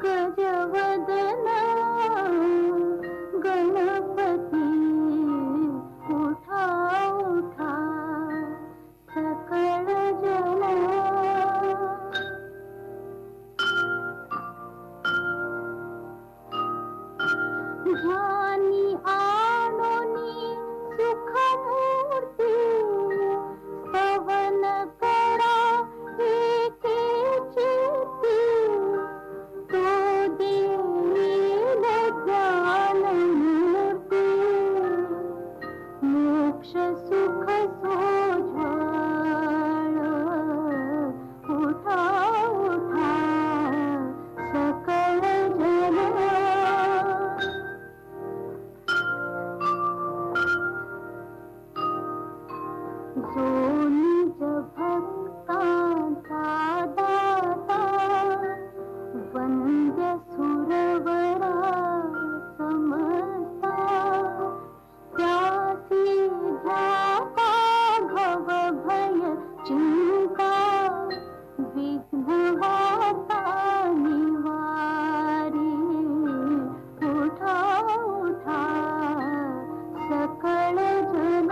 गजवदन गणपती उठा उठा सकळ जन ध्यानी आणोनी सुखमूर्ती पवन करा एके चित्ती तो देईल ज्ञानमूर्ती मोक्ष सुख सोज्वळ उठा उठा सकळ जन जो निज भक्तांचा दाता वंद्य सुरवरा समता त्यासी ध्याता घव भय चिंता विघ्न वार्ता निवारी उठा उठा सकळ जन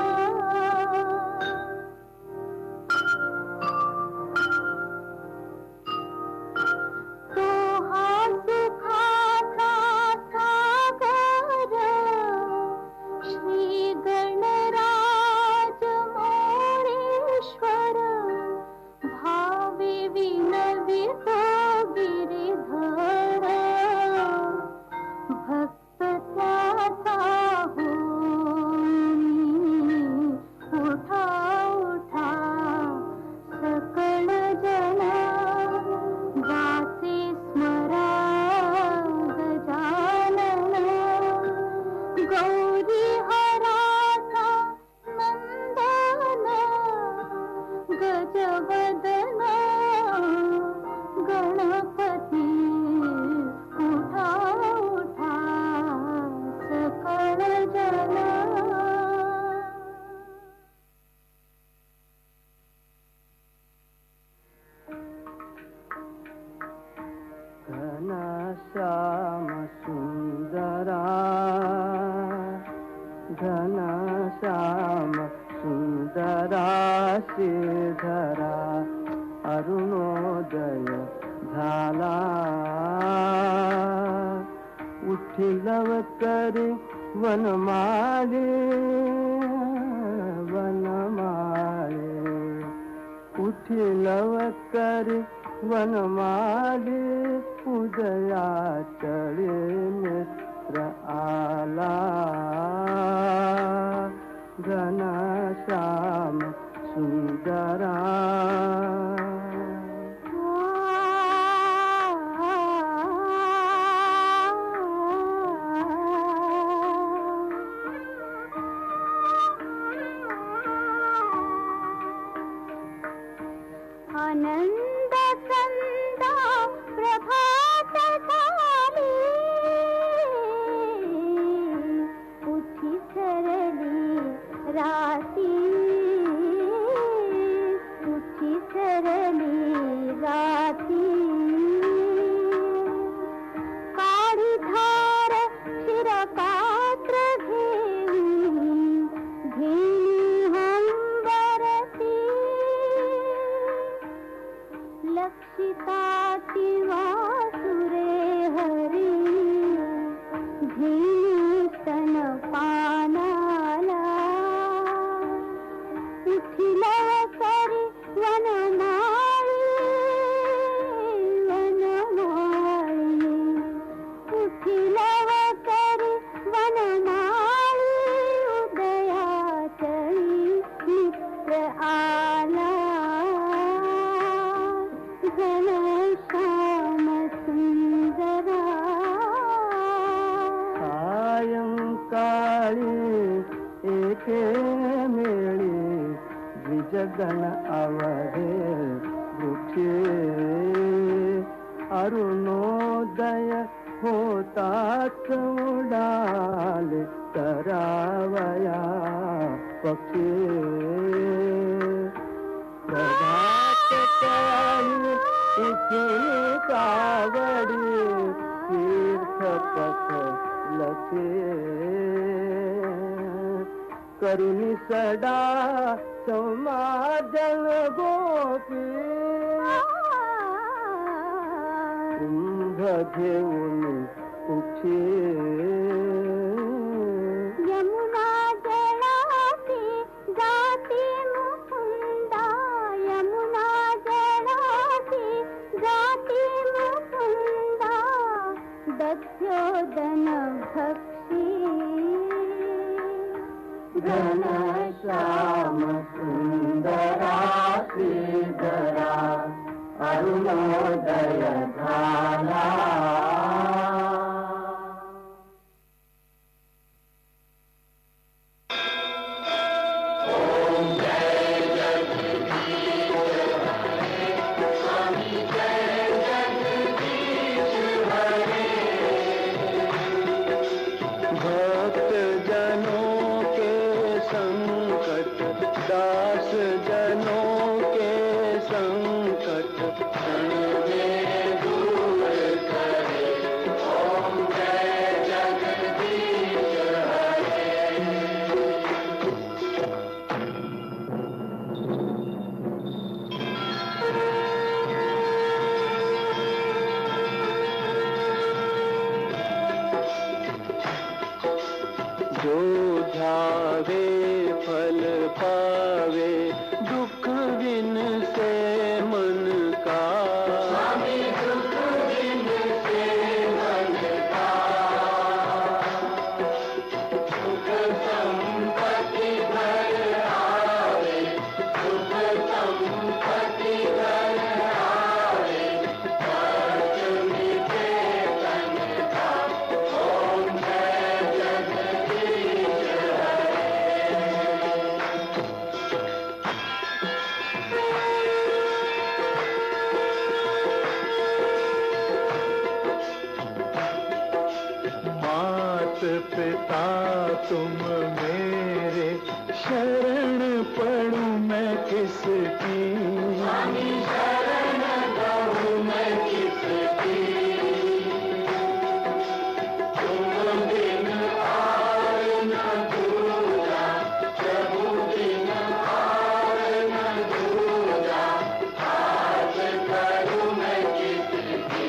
गजवदन गणपती उठा उठा सकळ जन घनश्याम सुंदरा घनश्याम सुंदरा श्रीधरा अरुणोदय झाला उठिलव करी वनमाळे वनमाळे उठिलव करी वनमाळे उदया चळे मित्र आला घनश्याम सुंदरा आनंद संदा प्रभात झाली उठी सरली राती उठी सरली राती काढी धार शिरपात्र घेऊन घेऊन हंबरती लक्षिता वासुरे हरी धीस्तन पानाला उठिला करी वनमाळी वनमाळी उठिला करी वनमाळी उदया चळी मित्र आला घनश्याम सुंदरा सायंकाळी एके मेळी द्विजगण आवरे वृक्षे अरुणोदय होताच उडाले करावया पक्षी प्रभात काळी इथी कावडी तीर्थ पथ लखे करुणी सडा समाजन गोपी कुंभ घेऊन उठी यमुना जळाती जाती मुकुंदा यमुना जळाती जाती मुकुंदा दध्योदन भक्षी घनश्याम सुंदरा श्रीधरा अरुणोदय झाला भक्त जनों के संकट दास जनों के संकट क्षण में दूर करे ओम जय जगदीश हरे जो ध्यावे फल पावे दुख विन से मन का स्वामी दुख विन से मन का सुख संपत्ति घर आवे सुख संपत्ति घर आवे कर्ज मिटे तन का ओम जय जगदीश मात पिता तुम मेरे शरण पड़ूं मैं किसकी स्वामी शरण पड़ूं मैं किसकी तुम बिन और न दूजा प्रभु बिन और न दूजा हाथ करूं मैं किसकी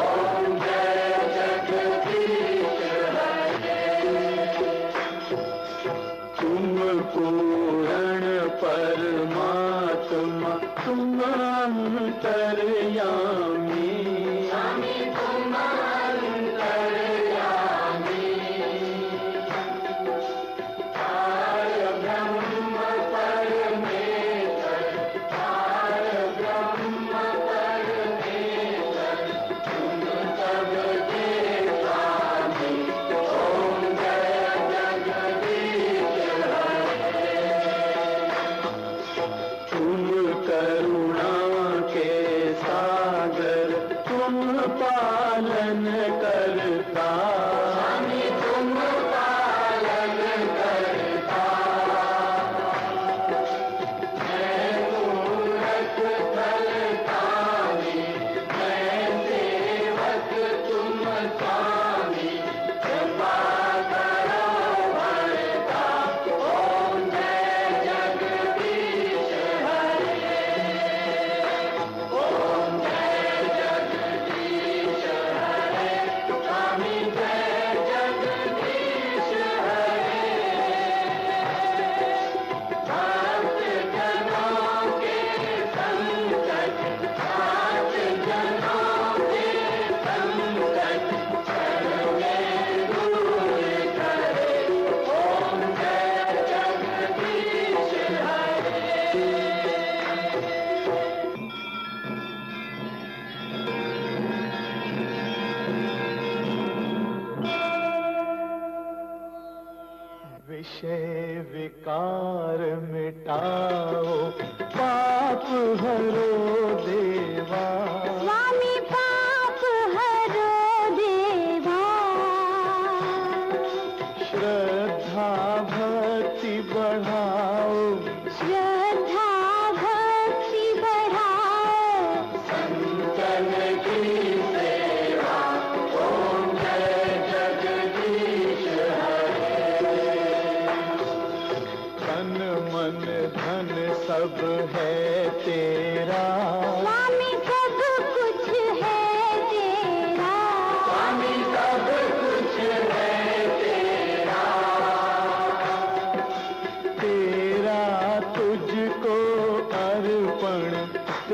ओम जय जगदीश तुम पूर्ण परमात्मा तुम अंतर्यामी तुम अंतर्यामी पार ब्रह्म परमेश्वर पार ब्रह्म परमेश्वर तुम सबके स्वामी ओम जय जगदीश तुम करुणा के सागर तुम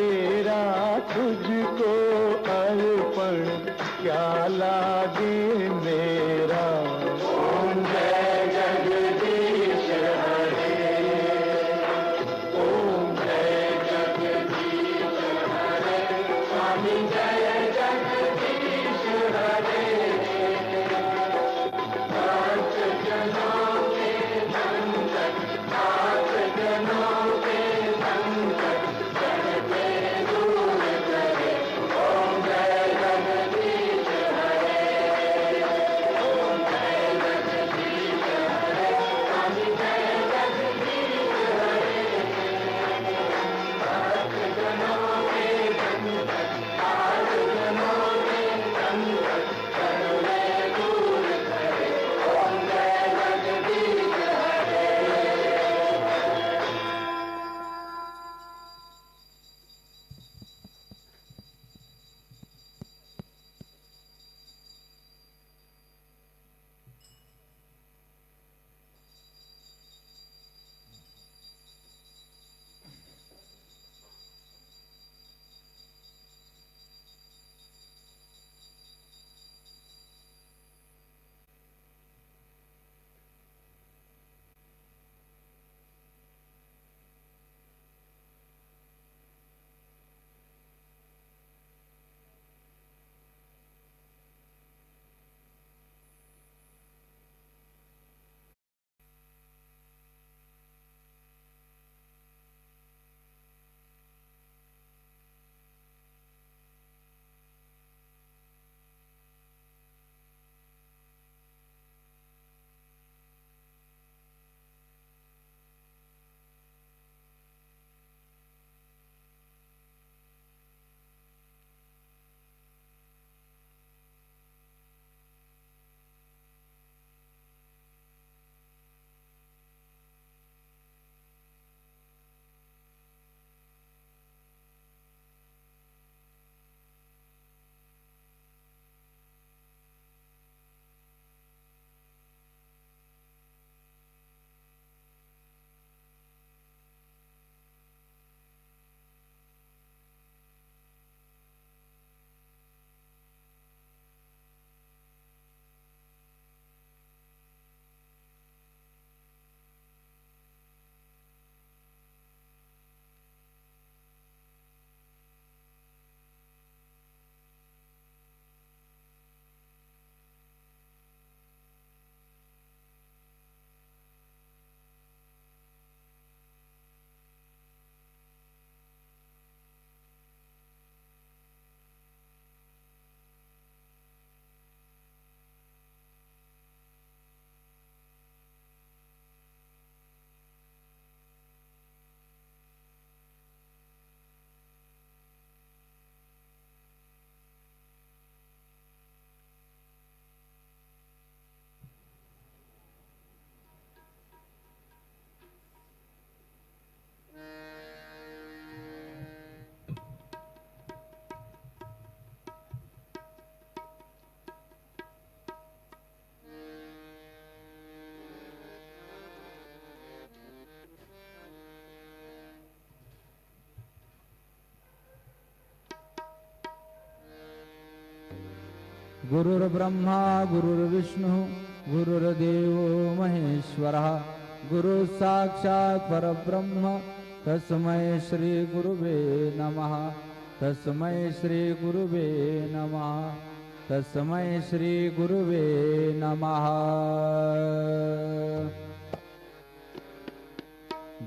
तेरा तुझको अर्पण क्या लागे मेरा। ओम जय जगदीश हरे, ओम जय जगदीश हरे, स्वामी जय जगदीश हरे। सात जनों के संकट, सात जनों के संकट करके दूर करे। ओम जय जगदीश हरे, ओम जय जगदीश हरे, स्वामी जय जगदीश हरे। सात जनों के संकट, सात जनों के संकट करके दूर करे। ओम जय जगदीश हरे। गुरुर्ब्रह्मा गुरुर्विष्णु गुरुर्देवो महेश्वरः गुरु साक्षात् परब्रह्म तस्मै श्री गुरुवे नमः तस्मै श्री गुरुवे नमः तस्मै श्री गुरुवे नमः।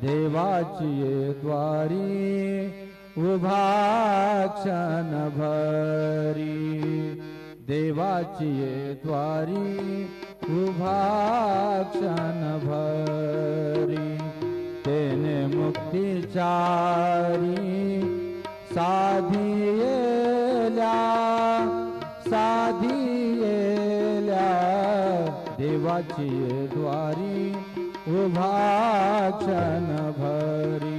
देवाची द्वारी उभा क्षण भरी देवाची द्वारी उभा क्षण भरी तेने मुक्तिचारी साधियेल्या साधियेल्या देवाची द्वारी उभा क्षण भरी।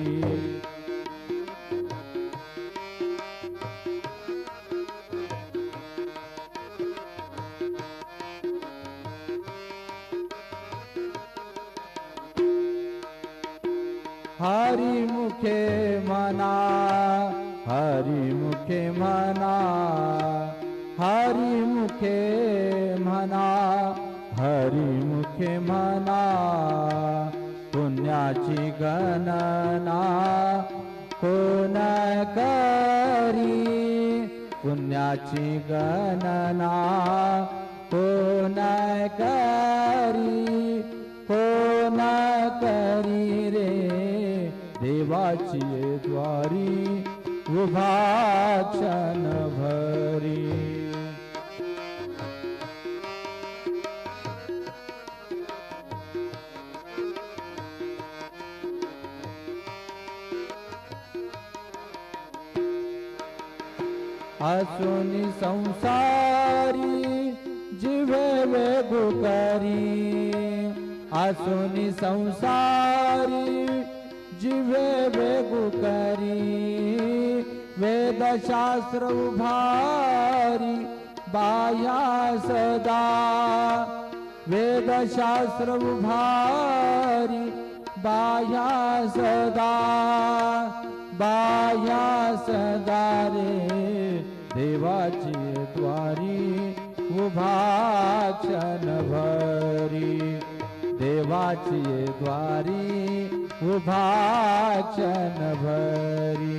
हरि मुखे मना हरी मुखे म्हणा, हरी मुखे म्हणा, हरी मुखे म्हणा. पुण्याची गणना कोण करी, पुण्याची गणना कोण करी, कोण करी रे. देवाची द्वारी उभा क्षण भरी. आसुनी संसारी जिवे वेगुकरी, आसुनी संसारी जिवे वेगुकरी. वेदशास्त्र उभारी बाह्या सदा, वेदशास्त्र उभारी बाह्या सदा, बाह्या सदा रे. देवाची द्वारी उभा क्षण भरी, देवाची द्वारी उभा क्षण भरी.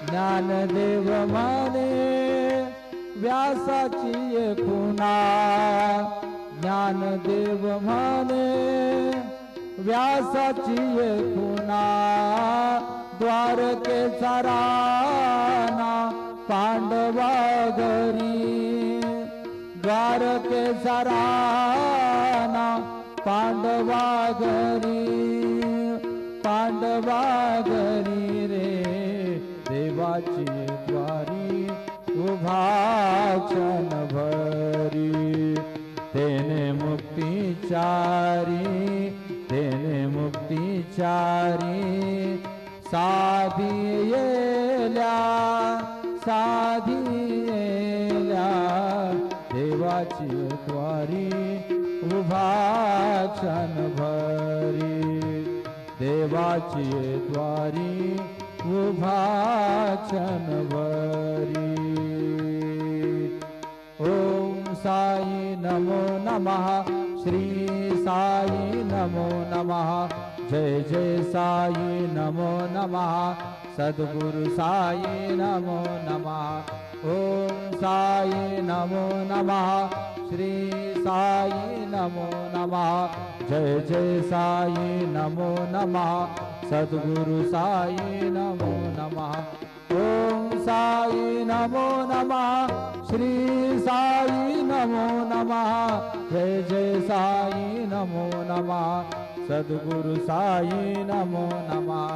ज्ञानदेव म्हणे व्यासाची खुणा, ज्ञानदेव म्हणे व्यासाची खुणा. द्वारकेचा राणा पांडवा घरी, द्वारकेचा राणा पांडवा घरी, पांडवा घरी रे. देवाची द्वारी उभा क्षण भरी. तेने मुक्तिचारी, तेने मुक्तिचारी साधी येल्या, साधी येल्या. देवाची द्वारी उभा क्षण भरी, देवाची द्वारी उभा क्षण भरी. ओम साई नमो नमः, श्री साई नमो नमः. जय जय साई नमो नमः, सद्गुरु साई नमो नमः. ओम साई नमो नमः, श्री साई नमो नमः. जय जय साई नमो नमः, सद्गुरु साई नमो नमः. ओम साई नमो नमः, श्री साई नमो नमः. जय जय साई नमो नमः, सद्गुरु साई नमो नमः.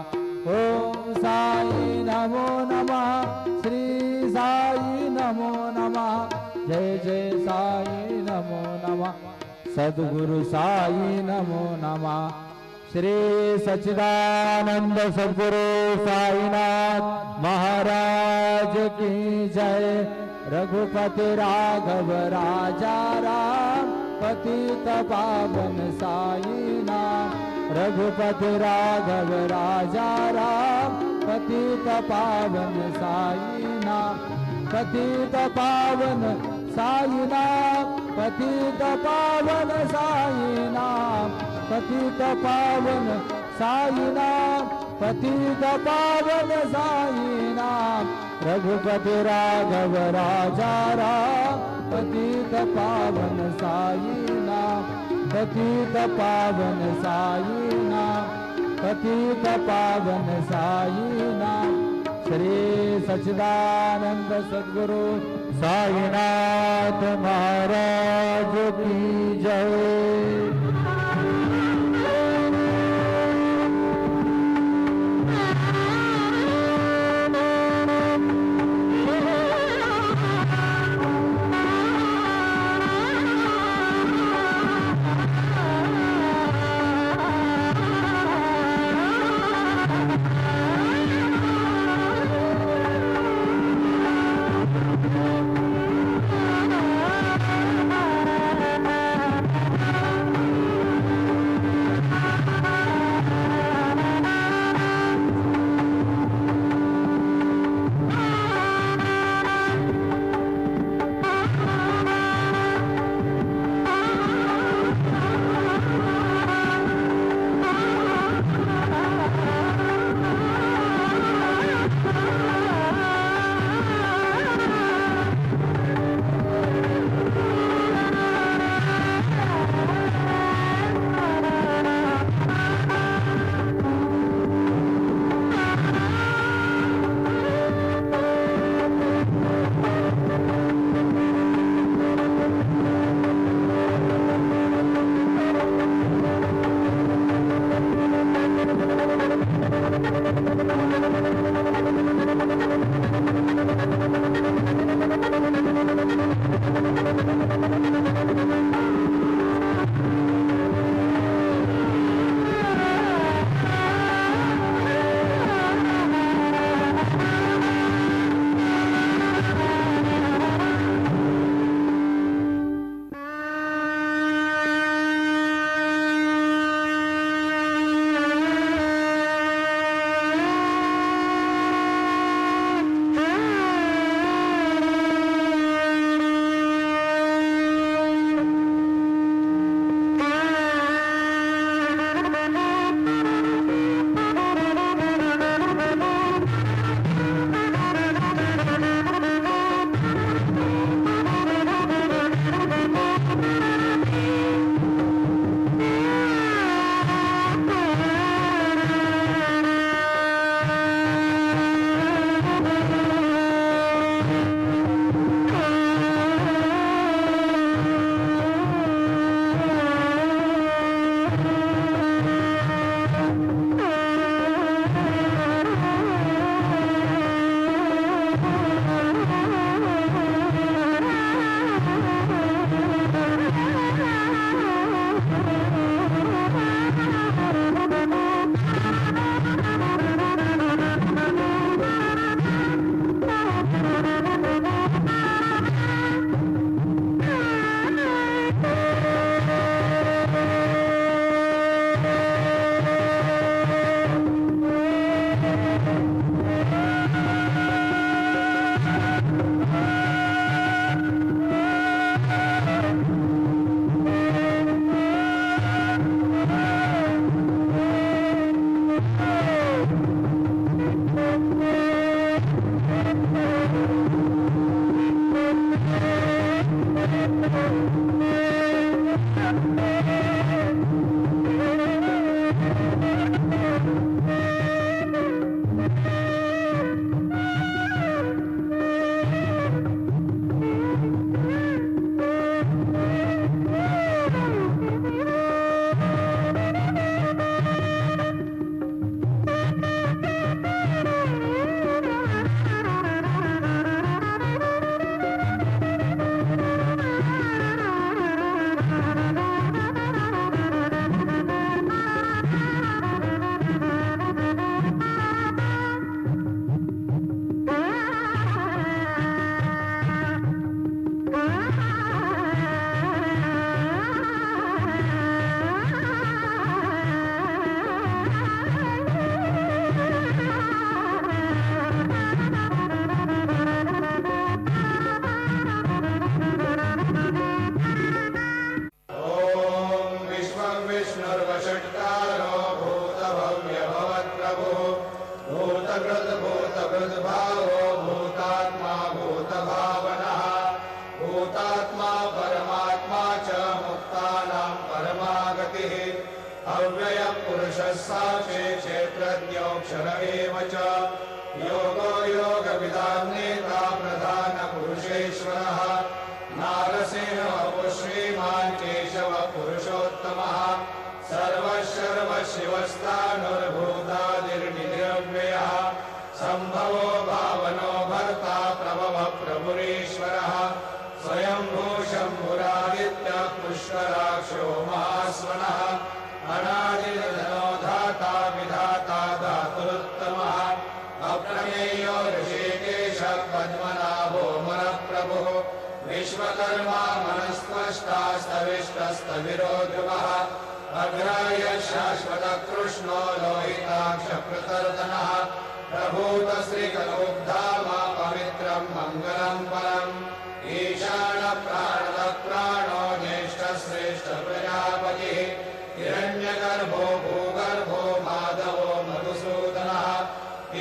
ओम साई नमो नमः, श्री साई नमो नमः. जय जय साई नमो नमः, सद्गुरु साई नमो नमः. श्री सच्चिदानंद सद्गुरु साईनाथ महाराज की जय. रघुपति राघव राजा राम, पतित पावन साईनाथ. रघुपति राघव राजा राम, पतित पावन साईनाथ. पतित पावन साईनाथ, पतित पावन साईनाथ. पतित पावन साईनाथ, पतित पावन साईनाथ. रघुपति राघव राजा राम, पतित पावन साईनाथ. पतित पावन साईनाथ, पतित पावन साईनाथ. श्री सच्चिदानंद सद्गुरु साईनाथ महाराज की जय. पुरुषः साक्षी क्षेत्रज्ञोऽक्षर एव च योगो योगविदां नेता प्रधानपुरुषेश्वरः नारसिंहः श्रीमान् केशवः पुरुषोत्तमः सर्वशिवस्तानुर्भूतादिर्निरव्ययः सम्भवो भावनो भर्ता प्रभवः प्रभुरीश्वरः स्वयंभू शम्भुरादित्यः पुष्कराक्षो महास्वनः अनादिर्धनो धाता विधाता धातुरुत्तमः अप्रमेयो ऋषिकेशः पद्मनाभो मनःप्रभुः विश्वकर्मा मनस्त्वष्टा स्तविष्टस्तविरो ध्रुवः अग्राह्य शाश्वतकृष्णो लोहिताक्षप्रतर्दनः प्रभूतश्रीकलुब्धामा पवित्रं मङ्गलं परम् ईशानप्राणदप्राणो ज्येष्ठश्रेष्ठप्रजापतिः हिरण्यगर्भो भूगर्भो माधवो मधुसूदनः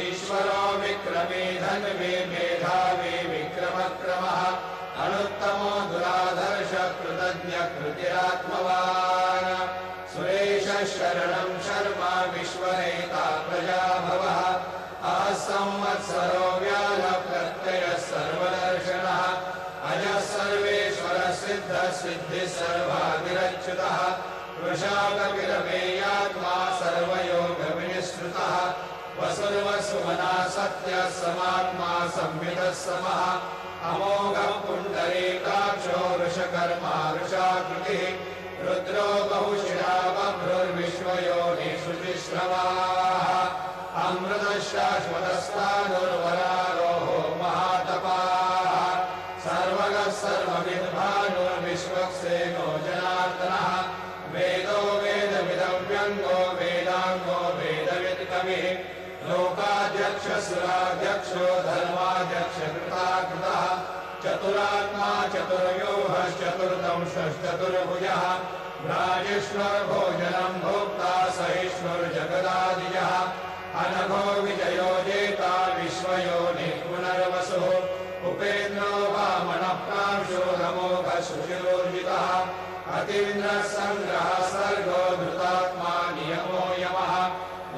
ईश्वरो विक्रमी धन्वी मेधावी विक्रमक्रमः अनुत्तमो दुराधर्ष कृतज्ञ कृतिरात्मवान् सुरेशः शरणं शर्मा विश्वनेता प्रजाभवः असंवत्सरो व्यालप्रत्ययः सर्वदर्शनः अजः सर्वेश्वरः सिद्धः सिद्धिः सर्वादिरच्युतः वृषाकपिलमेयात्मा सर्वयोगविनिःसृतः वसुर्वसुमना सत्यः समात्मा संविदः समः अमोघः पुण्डरीकाक्षो वृषकर्मा वृषाकृतिः रुद्रो बहुशिरा बभ्रुर्विश्वयोनिषु जिश्रवाः अमृतः शाश्वतस्तानुर्वरारोहो महातपाः सर्वगः सर्वविद्भानुर्विश्वक्सेनो जनार्दनः वेदो वेदविदव्यङ्गो वेदाङ्गो वेदवित्कविः लोकाध्यक्षसुराध्यक्षो धर्माध्यक्षकृताकृतः चतुरात्मा चतुर्व्यूहश्चतुर्दंशश्चतुर्भुजः भ्राजिष्णुर्भोजनं भोक्ता सहिष्णुर्जगदादिजः अनघो विजयो जेता विश्वयोनिः पुनर्वसुः उपेन्द्रो वामनः प्रांशोरमोघः शुचिरोर्जितः अतीन्द्रः सङ्ग्रहः सर्गो धृतात्मा नियमो यमः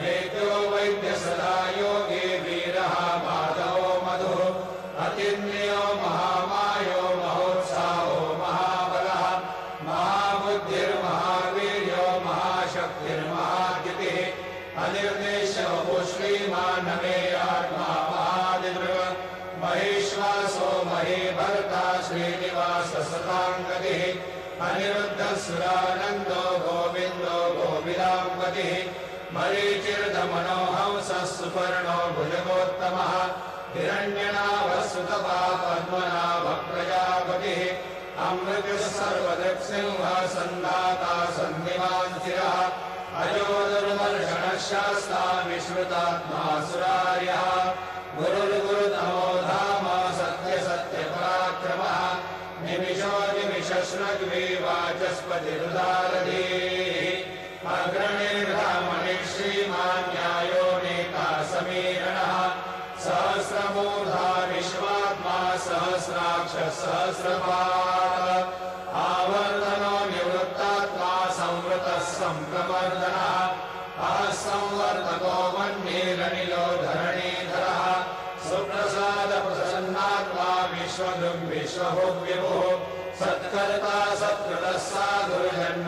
वेद्यो वैद्य सदा योगी वीरः माधवो मधुः अतिन्द्रियो महामायो महोत्साहो महाबलः महाबुद्धिर्महावीर्यो महाशक्तिर्महाद्युतिः अनिर्देशो श्रीमानमेयात्मा महादिदृग महेश्वासो महीभर्ता श्रीनिवास सताङ्गतिः अनिरुद्धः सुरानन्दो गोविन्दो गोविदाम्पतिः मरीचिर्दमनो हंसः सुपर्णो भुजगोत्तमः हिरण्यनाभः सुतपा पद्मनाभः प्रजापतिः अमृतः सर्वदृक्सिंहः सन्दाता सन्निवान् चिरः अजो दुर्मर्षणः शास्ता विश्रुतात्मा सुरार्यः गुरुर्गुरुतमो धाम सत्यसत्यपराक्रमः निमिषो निमिषश्रग्वी वाचस्पतिरुदारधीः अग्रणिर्ब्राह्मणिः श्रीमान् न्यायो नेता समीरणः सहस्रमूर्धा विश्वात्मा सहस्राक्षः सहस्रपात् आवर्तनो निवृत्तात्मा संवृतः सम्प्रवर्धनः असंवर्तको मन्येरनिलो धरणीधरः सुप्रसादप्रसन्नात्मा विश्वभुग्विश्वभुग्विभुः सत्कर्ता सत्कृतः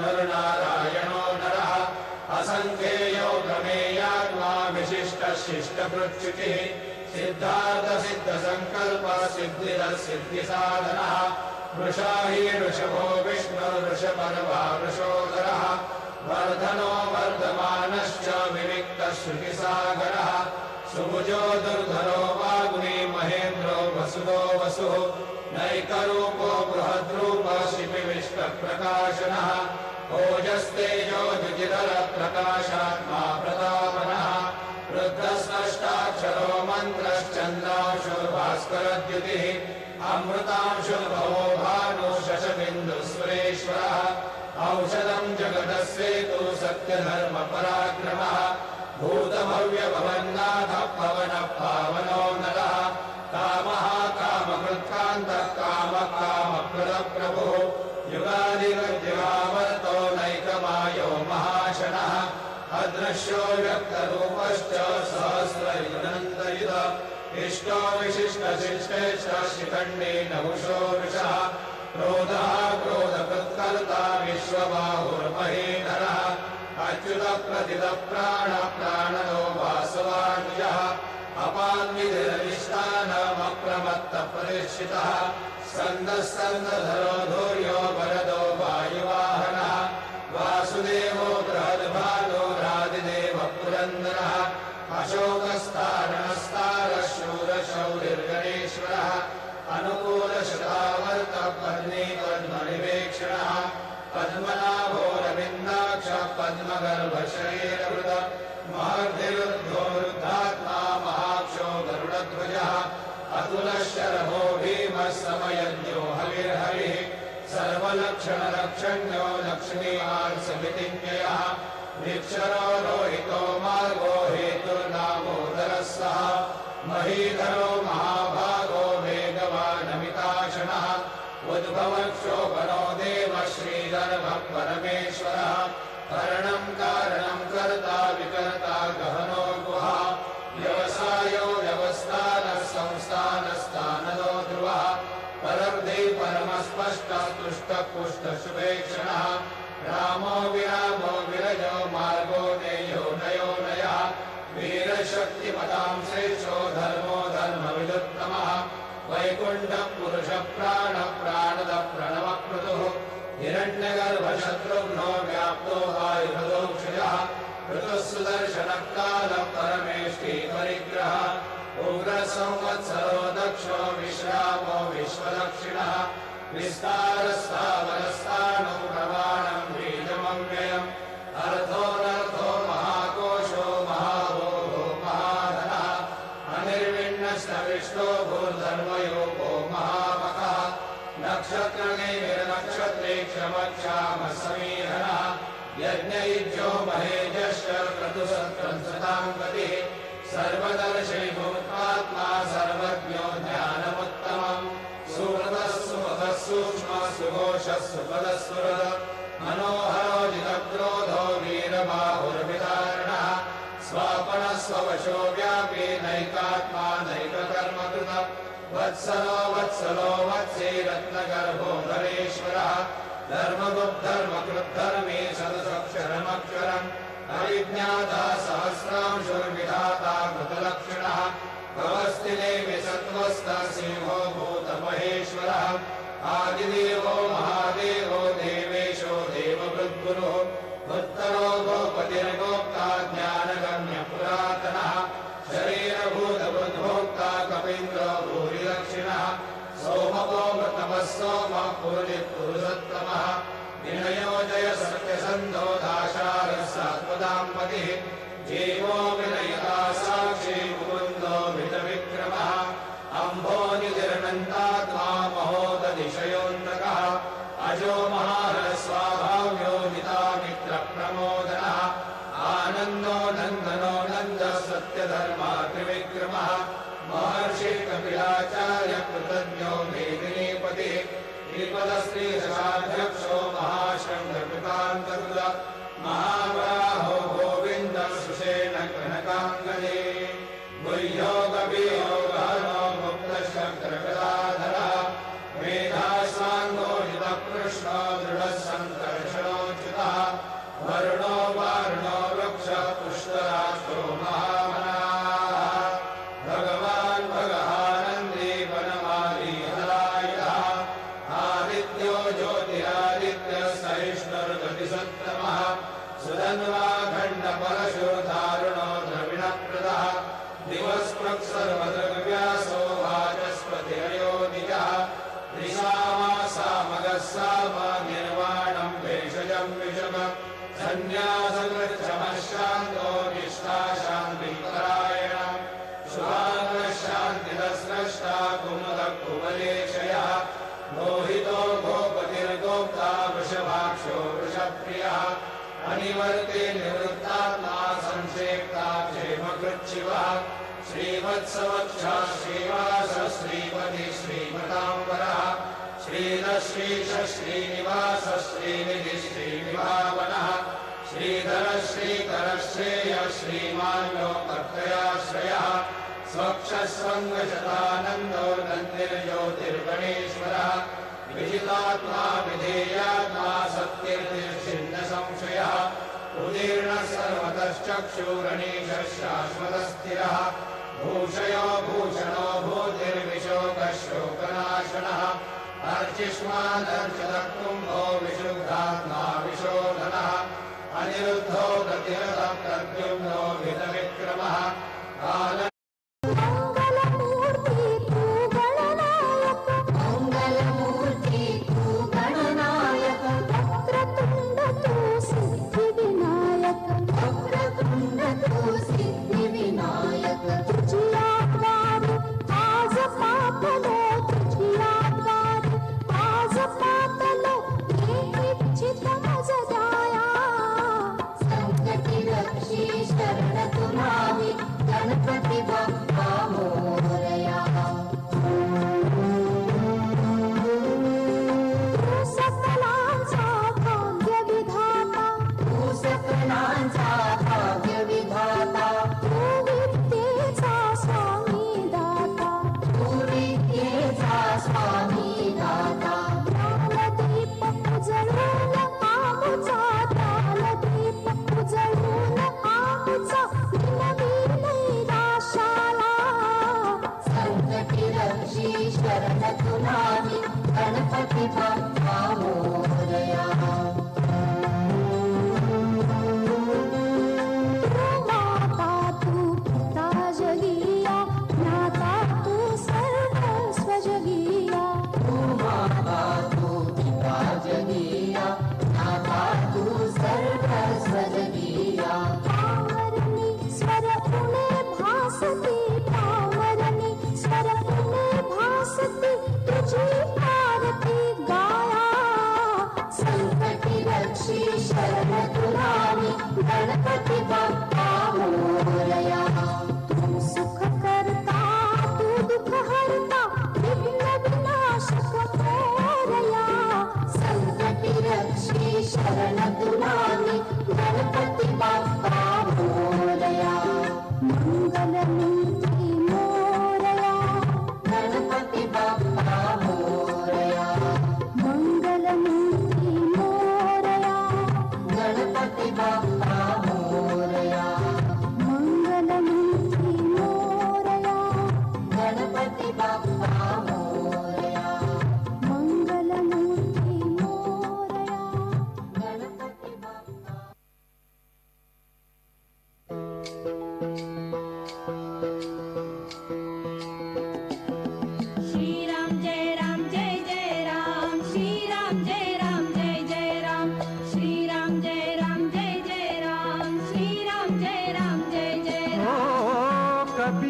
साधुर्जन्मरुनारायणो नरः असङ्ख्येयो प्रमेयात्मा विशिष्टः शिष्टकृच्युतिः सिद्धार्थसिद्धसङ्कल्पः सिद्धिरः सिद्धिसाधनः वृषा हि ऋषभो विष्णुर्वृषपर्वा वृषोदरः वर्धनो वर्धमानश्च विविक्तः श्रुतिसागरः सुभुजो दुर्धरो वाग्मी महेन्द्रो वसुदो वसुः नैकरूपो बृहद्रूपः शिपिविष्टप्रकाशनः ओजस्तेजो द्युतिधरप्रकाशात्मा प्रतापनः रुद्रस्पष्टाक्षरो मन्त्रश्चन्द्रांशुर्भास्करद्युतिः अमृतांशुर्भवो भानु शशबिन्दुस्वरेश्वरः औषधं जगदस्येतु सत्यधर्मपराक्रमः भूतभव्यभवन्नाथः पवनः पावनो नरः कामः कामकृत्कान्तः कामः कामप्रदप्रभुः युगादिगद्युगावर्तो नैकमायो महाशनः अदृश्यो व्यक्तरूपश्च सहस्रयुनन्तयुध इष्टो विशिष्टशिष्टेश्च शिखण्डे नहुषो वृषः क्रोधः क्रोधकृत्कर्ता विश्वबाहुर्महेधरः अच्युतप्रथितप्राणप्राणनो वासवानुजः अपान्विधिरधिष्ठानमप्रमत्तप्रतिष्ठितः स्कन्दस्कन्दधरो धूर्यो वरदो वायुवाहनः वासुदेवो बृहद्भानो रादिदेवः पुरन्दरः अशोकस्तारणस्तारः शूरशौरिर्गणेश्वरः अनुकूलशतावर्तः पद्मनिवेक्षणः पद्मनाभोरविन्दाक्षः पद्मगर्भशरीरवृतः महर्धिरुद्धो वृद्धात्मा महाक्षो गरुडध्वजः अतुलशरभो भीमः समयज्ञो हविर्हरिः सर्वलक्षणलक्षण्यो लक्ष्मीवान् समितिज्ञयः निक्षरो रोहितो मार्गो हेतुर्नामोदरः सः महीधरो महाभागो वेगवानमिताशनः उद्भवक्षोभनो देवः श्रीधर्मः परमेश्वरः करणं कारणं कर्ता विकर्ता गहनो गुहा व्यवसायो व्यवस्थानः संस्थानस्थानदो ध्रुवः परब्धि परमस्पष्टः तुष्टः पुष्टः शुभेक्षणः रामो विरामो विरजो मार्गो नेयो नयो नयः वीरशक्तिमतां श्रेष्ठो धर्मो धर्मविदुत्तमः वैकुण्ठः पुरुषः प्राणः प्राणदः प्रणवक्रतुः हिरण्यगर्भशत्रुघ्नो व्याप्तो वायुभदोक्षजः ऋतुः सुदर्शनः कालः परमेष्टि परिग्रहः उग्रसंवत्सरो दक्षो विश्रामो विश्वदक्षिणः विस्तारस्थावरस्थाणो प्रमाणं बीजमव्ययम् अर्थोऽनर्थो महाकोशो महाभोगो महाधनः अनिर्विण्णश्च भूर्धर्मयोगो महामखः नक्षत्रनिर्नक्षत्रे क्षमक्षामः समीहनः यज्ञयुज्यो महेजश्च क्रतुसत्रंसतां गतिः सर्वदर्शी भूत्मात्मा सर्वज्ञो ज्ञानमुत्तमम् सुहृदः सुमुखः सूक्ष्मः सुघोषः सुपदस्फुरः मनोहरो जितक्रोधो वीरबाहुर्विदारणः स्वापनः स्ववशो व्यापी नैकात्मा नैककर्मकृतः वत्सलो वत्सलो वत्सी रत्नगर्भो धरेश्वरः धर्मगुप्धर्मकृद्धर्मी सदसक्षरमक्षरम् अविज्ञाता सहस्रांशुर्विधाता कृतलक्षणः भवस्तिदेवि सत्त्वस्थः सिंहो भूतमहेश्वरः आदिदेवो महादेवो देवेशो देवभृद्गुरुः उत्तरो गोपतिर्गोप्ता ज्ञानगम्यपुरातनः शरीरभूतबुद्भोक्ता कपीन्द्रो भूरिदक्षिणः सोमको मृतमः सोमः पुरुषोत्तमः विनयोजय सत्यसन्धो दाशारः सात्वदाम्पतिः जीवो विनयता साक्षी मुकुन्दो विजविक्रमः अम्भोनिधिरनन्तात्मा महोदधिशयोन्नकः अजो महारस्वाभाव्यो नितामित्रप्रमोदनः आनन्दो नन्दनो नन्दः सत्यधर्मा त्रिविक्रमः महर्षि कपिलाचार्य कृतज्ञो मेदिनीपतिः श्रीपदश्रीदशाध्यक्षो महाशृङ्गकृतान्तकृतः महावराहो गोविन्दः सुषेण कनकाङ्गदे गुह्यो गभीरो गहनो मुक्तशङ्करगदाधरः मेधास्वाङ्गो जितकृष्णो दृढः सङ्कर्षणोच्युतः वरुणो वारुणो वृक्षः पुष्कराष्ट्रो महामनाः भगवान् भगहानन्दी वनमाली हलायुधः आदित्यो ज्योतिरादित्यः सहिष्णुर्गतिसत्तमः सुधन्वाखण्डपरशुर्धारुणो द्रविणप्रदः दिवस्पृक्सर्वदृग्व्यासो वाचस्पतिरयोनिजः त्रिसामासामगः साम निर्वाणं भेषजं विषम सन्न्यासकृच्छमः शान्तो निष्ठा शान्तिपरायण शुभाङ्गः शान्तिरस्रष्टा कुमुदः कुवलेशयः मोहितो गोपतिर्गोप्ता वृषभाक्षो वृषप्रियः अनिवर्ते निवृत्तात्मा संक्षेप्ता क्षेमकृच्छिवः श्रीवत्सवक्षः श्रीवास श्रीपति श्रीमताम्बरः श्रीधश्रीश श्रीनिवास श्रीनिधि श्रीनिभावनः श्रीधर श्रीकर श्रीमान् लोकत्रयाश्रयः स्वक्षस्वङ्गशतानन्दो नन्दिर्ज्योतिर्गणेश्वरः विजितात्मा विधेयात्मा सत्कीर्तिर्छिन्न संशयः उदीर्णः सर्वतश्चक्षुरणीशः शाश्वतस्थिरः भूषयो भूषणो भूतिर्विशोकः शोकनाशनः अर्चिष्मादर्चितः कुम्भो विशुद्धात्मा विशोधनः अनिरुद्धो गतिरथः प्रद्युम्नो हितविक्रमः काल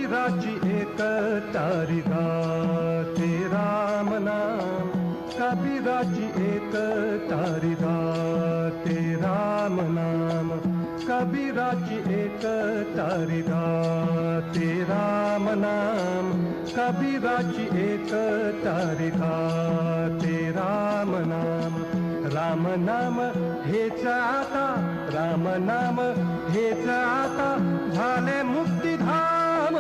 कबीराची एक तारी गाते राम नाम, कबीराची एक तारी गाते राम नाम, कबीराची एक तारी गाते राम नाम, कबीराची एक तारी गाते राम नाम. राम नाम हेच आता, राम नाम हेच आता झाले मुक्तिधाम.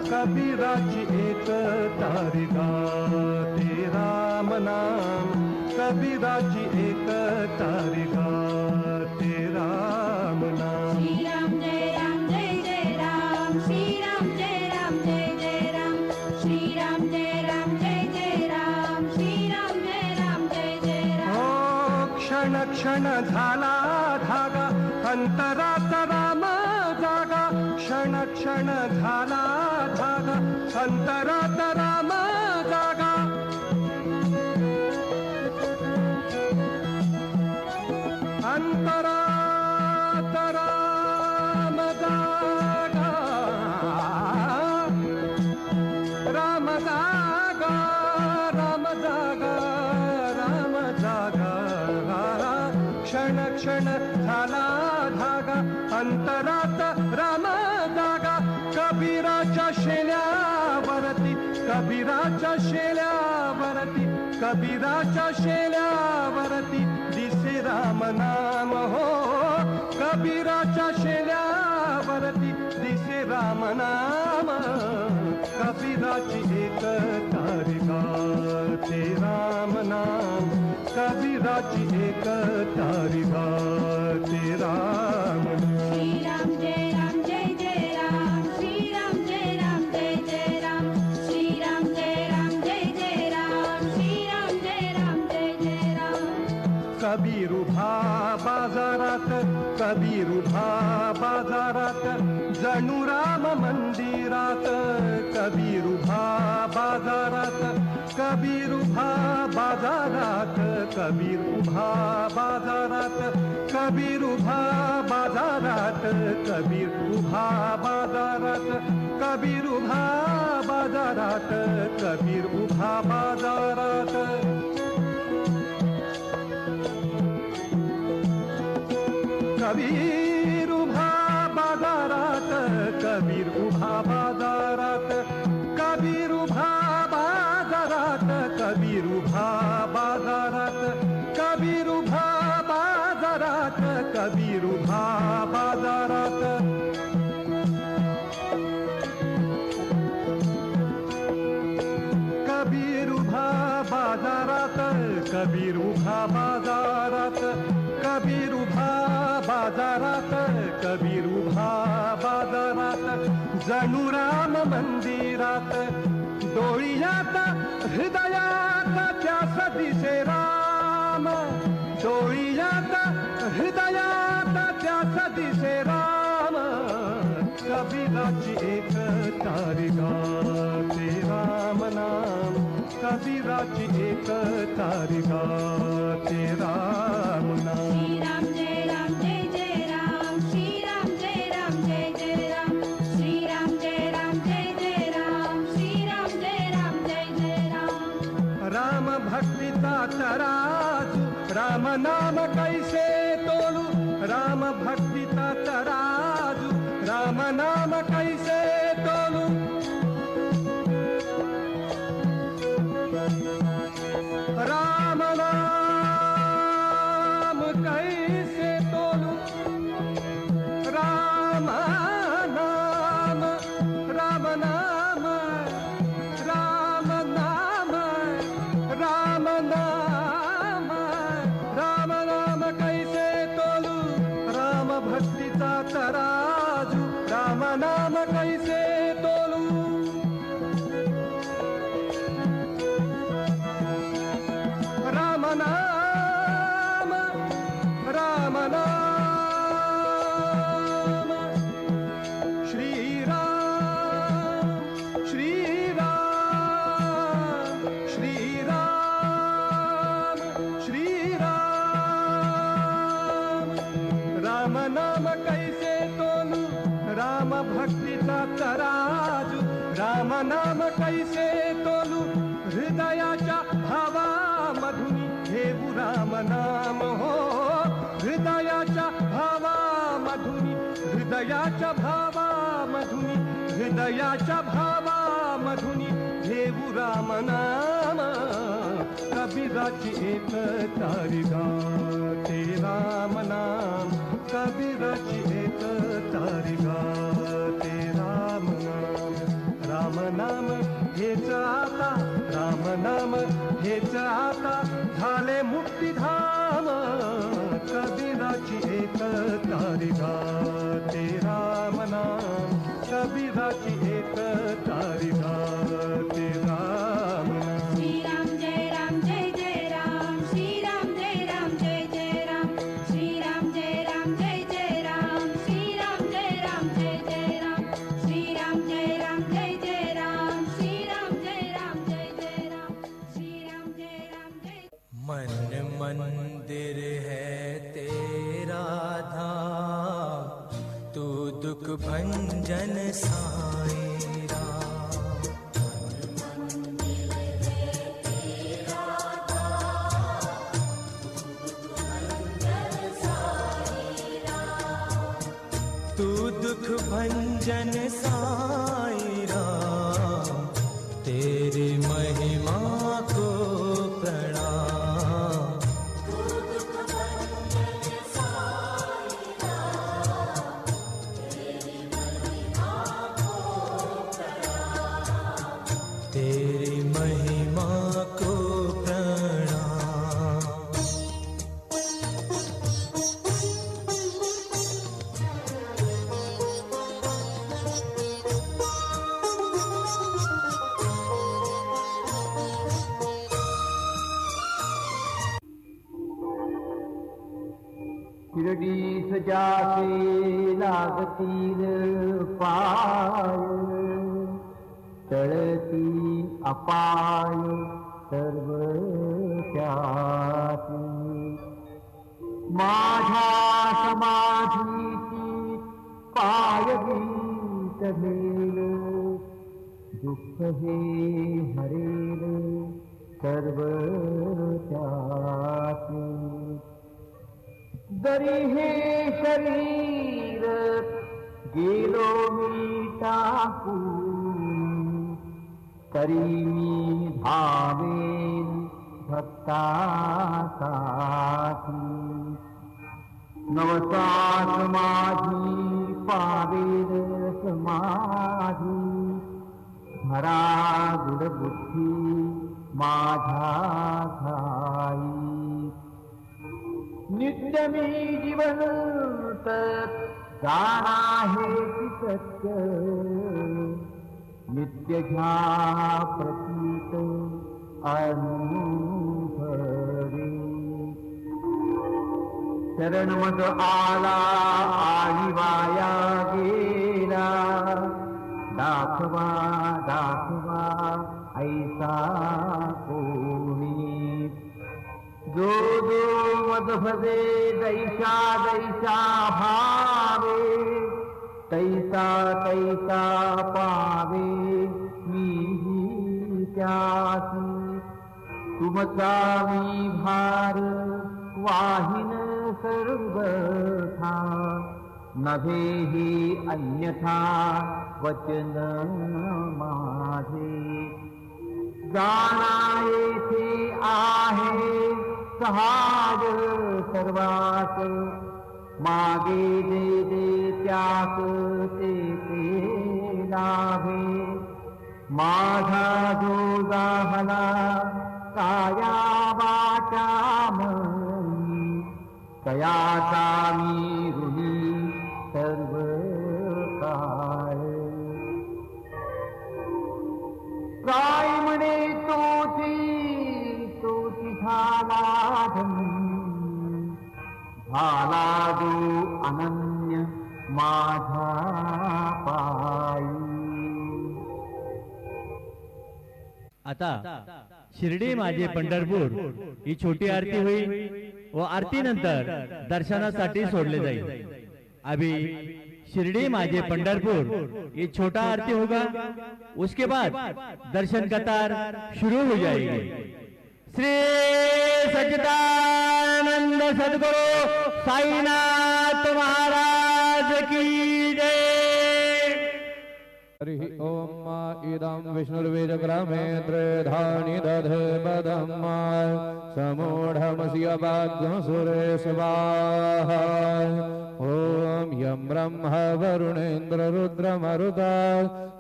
कबीराची एक तारी गाते राम नाम, कबीराची एक तारी गाते राम नाम. श्री राम जय जय राम, श्री राम जय जय राम, श्री राम जय जय राम, श्री राम जय जय राम. हो क्षण क्षण झाला धागा, अंतरात राम जागा. क्षण क्षण झाला धागा, अंतरात राम जागा. अंतरात राम जागा, राम जागा, राम जागा, राम जागा. क्षण क्षण झाला धागा, अंतरात राम जागा. कबीराच्या शेल्यावरती, कबीराच्या शेल्यावरती, कबीराच्या शेल्यावरती दिसे राम नाम. हो कबीराच्या शेल्यावरती भारती दिसे राम नाम कबीराची एक तारिका ते राम नाम कबीराची एक तारिका ते राम श्री राम जय राम जय जय राम श्री राम जय राम जय जय राम श्री राम जय राम जय जय राम श्री राम जय राम जय जय राम कबीर उभा बाजारात कबीर उभा बाजारात जणू राम मंदिरात कबीर उभा बाजारात कबीर उभा बाजारात कबीर उभा बाजारात कबीर उभा बाजारात कबीर उभा बाजारात कबीर उभा बाजारात कबीर उभा बाजारात कबीर उभा बाजारात कबीर उभा बाजारात कबीर उभा बाजारात कबीर उभा बाजारात कबीर उभा बाजारात कबीर उभा बाजारात कबीर उभा बाजारात कबीर उभा बाजारात कबीर उभा बाजारात कबीर उभा बाजारात जणू राम मंदिरात डोळ्यात हृदयात त्यास दिसे राम डोळ्यात हृदयात त्यास दिसे राम कबीराची एक तारिका ते राम नाम कबीराची एक तारिका ते राम नाम श्री राम जय राम जय जय राम श्री राम जय राम जय जय राम श्री राम जय राम जय जय राम श्री राम जय राम जय जय राम राम भक्तीचा तराजू राम नाम कैसे तोलू राम भक्तीचा तराजू राम नाम कैसे तोलू राम नाम कैसे तोलू राम नाम राम नाम राम नाम राम नाम राम नाम कैसे तोलू राम भक्तीचा तराजू राम नाम कैसे तोलू राम नाम राम नाम श्री राम श्री राम श्री राम श्री राम राम नाम कैसे तोलू राम भक्तीचा तराजू राम नाम कैसे तोलू हृदयाच्या भावा मधुनी घेऊ राम नाम हो हृदयाच्या भावा मधुनी हृदयाच्या भावा मधुनी हृदयाच्या भावा मधुनी घेऊ राम नाम कबीराची एक तारिका ते राम नाम कबीराची एक तारिका ते राम नाम राम नाम हेच आता राम नाम हेच आता झाले मुक्तिधाम कबीराची एक तारिका ते राम नाम कबीराची एक तारिका ते राम नाम श्री राम जय राम जय जय राम श्री राम जय राम जय जय राम श्री राम जय राम जय जय राम श्री राम जय राम जय जय राम श्री राम जय राम जय जय राम श्री राम जय राम जय जय राम श्री राम जय राम जय मन मंदिर है तेरा धाम तू दुख भंजन साई राम तू दुख भंजन साई राम तेरी महिमा को प्रणाम राम शिर्डीस जासे लागतील पाय टळती अपाय सर्व त्यासी माझ्या समाधीची पायगीत घेल दुःख हे हरेल सर्व त्यासी जरी हे शरीर गेलो मी टाकून तरी मी धावेन भक्तासाठी नवसात माझी पावेल समाधी धरा गुडबुद्धी माझ्या घाई नित्य मी जिवंत जाणा हे सत्य नित्य घ्या प्रतीत अनुभवी शरण मग आला आणि वाया गेला दाखवा दाखवा ऐसा कोणी जो जो मद भजे दैसा दैसा भावे तैसा तैसा पावे मी त्यासी तुमचा मी भार वाहिन सर्वथा नभे ही अन्यथा वचन माझे जाणा येथे आहे सहाज सर्वात मागे जे जे त्यास ते ते लाभे माझा जो जाहला काया वाचा मनी तयाचा मी ऋणी सर्व काळ काय म्हणे तोची झाला जो अनन्य माझा पायी आता शिर्डी माझे पंढरपूर ही छोटी आरती होईल व आरतीनंतर दर्शनासाठी सोडले जाईल. अभी शिरडी माझे पंढरपुर ये छोटा आरती होगा, उसके बाद दर्शन कतार शुरू हो जाएगी. श्री सच्चिदानंद सद्गुरु साईनाथ महाराज की जय. हरि ओम इदं विष्णुर्वेदग्रामे त्रिधानि दधे पदं समूढमस्य भाग्यं सुरेशवाहा. ओम यं ब्रह्म वरुणेन्द्र रुद्रमरुता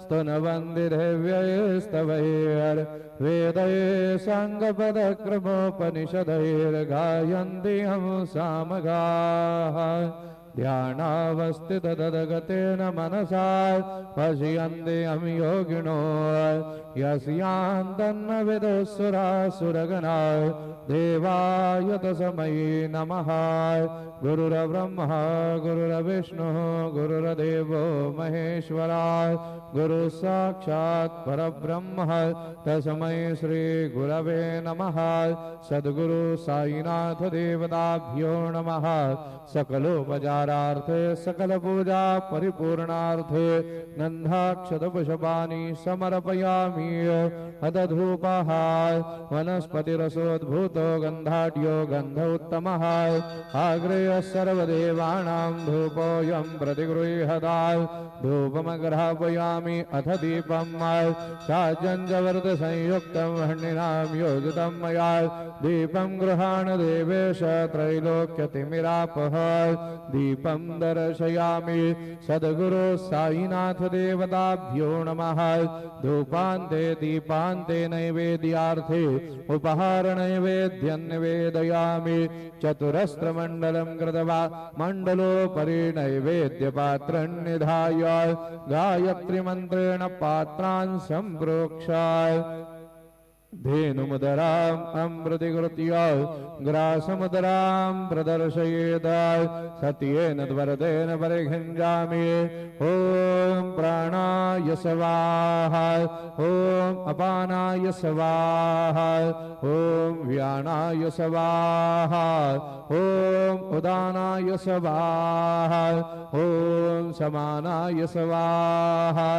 स्तनवन्ति देव्यैस्तवैर् वेदैः साङ्गपदक्रमोपनिषदैर्गायन्ति हं सामगाः. ध्यानावस्थित तदगतेन मनसा पश्यन्ति हम योगिनो यस्यान्तन्न विदुःसुरासुरगणा. देवाय तस्मै नमः. गुरुर्ब्रह्मा गुरुर्विष्णुः गुरुर्देवो महेश्वरा. गुरु साक्षात् परब्रह्म तस्मै श्री गुरवे नमः. सद्गुरु साईनाथ देवताभ्यो नमः. सकलोपचारार्थे सकल पूजा परिपूर्णार्थे गन्धाक्षतपुष्पाणि समर्पयामि. अदधूपः वनस्पतिरसोद्भूतो गन्धाढ्यो गन्ध उत्तमः. आग्रेय सर्वदेवानां धूपोऽयं प्रतिगृह्यता. धूपमग्रापयामि अथ दीपं साज्यञ्जवर्तसंयुक्तं हण्डिनां योजितं मया. दीपं गृहाण देवेश त्रैलोक्यतिमिरापः. दीपं दर्शयामि. सद्गुरु साईनाथ देवताभ्यो नमः. धूपान्ते दीपान्ते नैवेद्यार्थे उपहार नैवेद्यं निवेदयामि. चतुरस्रमण्डलं कृत्वा मण्डलोपरि नैवेद्यपात्रं निधाय गायत्री मन्त्रेण पात्रान् सम्प्रोक्ष्य. धेनुमुदराम् अमृतिकृत्य ग्रासमुदरां प्रदर्शयेत् सत्येन द्वरदेन परिघञ्जामि ॐ प्राणाय स्वाहा ॐ अपानाय स्वाहा ॐ व्यानाय स्वाहा ॐ उदानाय स्वाहा ॐ समानाय स्वाहा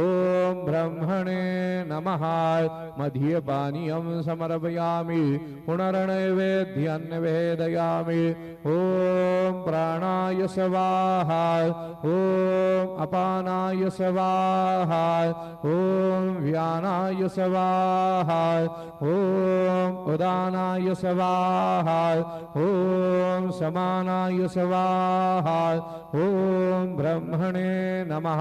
ॐ ब्रह्मणे नमः मध्यपानीयं समर्पयामि पुनर्नैवेद्यं निवेदयामि ॐ प्राणाय स्वाहा ॐ अपानाय स्वाहा ॐ व्यानाय स्वाहा ॐ उदानाय स्वाहा ॐ समानाय स्वाहा ॐ ब्रह्मणे नमः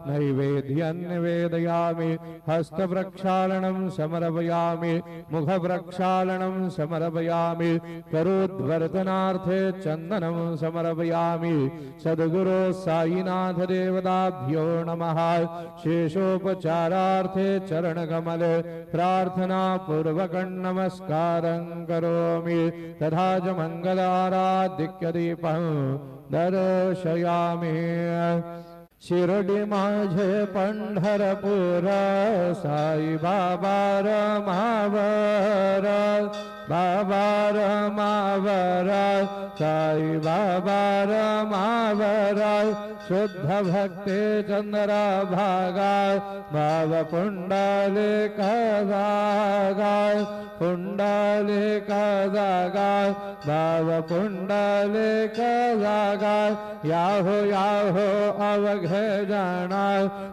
नैवेद्यं निवेदयामि हस्तप्रक्षालनं समर्पयामि मुखप्रक्षालनं समर्पयामि करोद्वर्धनार्थे चन्दनं समर्पयामि सद्गुरो साईनाथ देवताभ्यो नमः शेषोपचारार्थे चरणकमले प्रार्थना पूर्वकं नमस्कारं करोमि तथा च मंगलाराधिक्यदीपं दर्शयामि शिर्डी माझे पंढरपूर साई बाबा रमावर बाबा रमावर साई बाबा रमावर शुद्ध भक्ते चंद्र भागा भाव पुंडलिक जागा पुंडलिक जागा भाव पुंडलिक जागा याहो अवघे जाना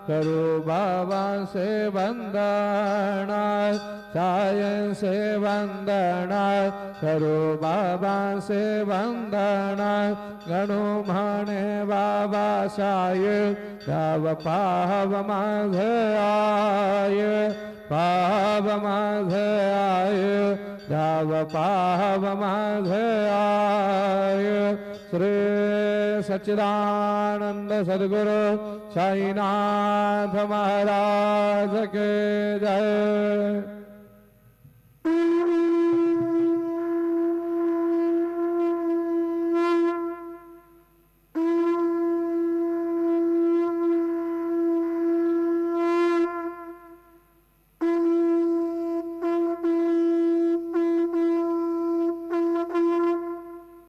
करो बाबा से वंदना साय से वंदना करो बाबा से वंदना गणो माने बाबा साय गाव पाव माझे आय पाव माझे आय गाव पाव माझे आय श्री सच्चिदानंद सद्गुरु साईनाथ महाराज के जय।